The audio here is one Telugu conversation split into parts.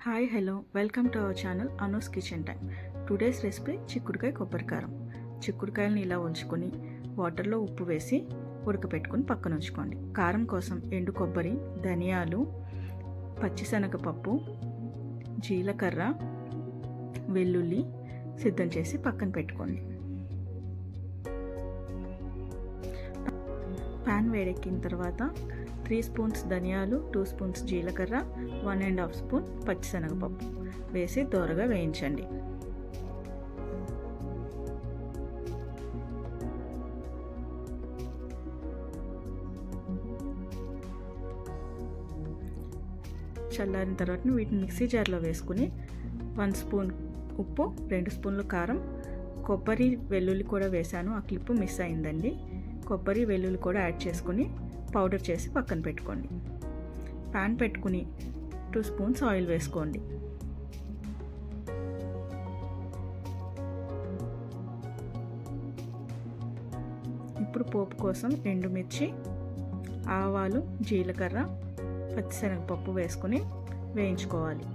Hi hello welcome to our channel Anu's kitchen time. Today's recipe చిక్కుడుకాయ కొబ్బరి కారం. చిక్కుడుకాయలను ఇలా ఉంచుకొని వాటర్లో ఉప్పు వేసి ఉడకపెట్టుకొని పక్కన ఉంచుకోండి. కారం కోసం ఎండు కొబ్బరి, ధనియాలు, పచ్చిశనగపప్పు, జీలకర్ర, వెల్లుల్లి సిద్ధం చేసి పక్కన పెట్టుకోండి. ప్యాన్ వేడెక్కిన తర్వాత 3 స్పూన్స్ ధనియాలు, 2 స్పూన్స్ జీలకర్ర, 1.5 స్పూన్ పచ్చిశనగపప్పు వేసి దోరగా వేయించండి. చల్లారిన తర్వాత వీటిని మిక్సీ జార్లో వేసుకుని 1 స్పూన్ ఉప్పు, 2 స్పూన్లు కారం, కొబ్బరి వెల్లుల్లి కూడా వేసాను, ఆ క్లిప్ మిస్ అయిందండి. కొబ్బరి వెల్లుల్లి కూడా యాడ్ చేసుకుని పౌడర్ చేసి పక్కన పెట్టుకోండి. ప్యాన్ పెట్టుకుని 2 స్పూన్స్ ఆయిల్ వేసుకోండి. ఇప్పుడు పోపు కోసం ఎండుమిర్చి, ఆవాలు, జీలకర్ర, పచ్చిశనగపప్పు వేసుకుని వేయించుకోవాలి.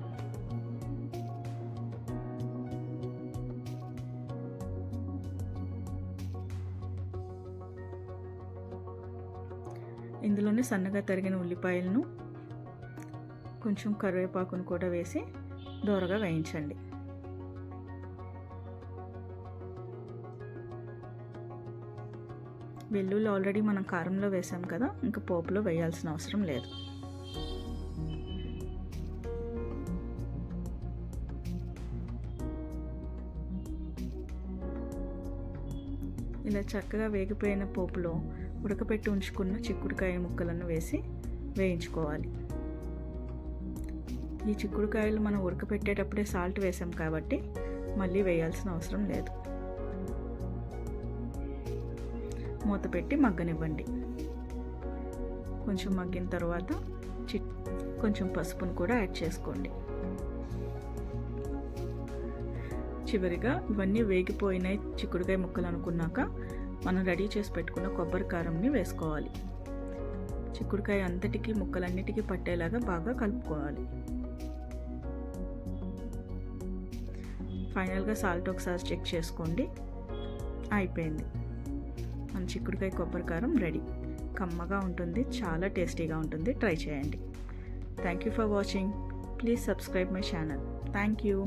ఇందులోనే సన్నగా తరిగిన ఉల్లిపాయలను, కొంచెం కరివేపాకును కూడా వేసి దోరగా వేయించండి. వెల్లుల్లి ఆల్రెడీ మనం కారంలో వేసాం కదా, ఇంకా పోపులో వేయాల్సిన అవసరం లేదు. ఇలా చక్కగా వేగిపోయిన పోపులో ఉడకపెట్టి ఉంచుకున్న చిక్కుడుకాయ ముక్కలను వేసి వేయించుకోవాలి. ఈ చిక్కుడుకాయలు మనం ఉడకపెట్టేటప్పుడే సాల్ట్ వేసాం కాబట్టి మళ్ళీ వేయాల్సిన అవసరం లేదు. మూత పెట్టి మగ్గనివ్వండి. కొంచెం మగ్గిన తర్వాత కొంచెం పసుపును కూడా యాడ్ చేసుకోండి. చివరిగా ఇవన్నీ వేగిపోయిన చిక్కుడుకాయ ముక్కలు అనుకున్నాక మనం రెడీ చేసి పెట్టుకున్న కొబ్బరి కారంని వేసుకోవాలి. చిక్కుడుకాయ అంతటికి ముక్కలన్నిటికీ పట్టేలాగా బాగా కలుపుకోవాలి. ఫైనల్గా సాల్ట్ ఒకసారి చెక్ చేసుకోండి. అయిపోయింది, మన చిక్కుడుకాయ కొబ్బరి కారం రెడీ. కమ్మగా ఉంటుంది, చాలా టేస్టీగా ఉంటుంది. ట్రై చేయండి. Thank you for watching. Please subscribe my channel. Thank you.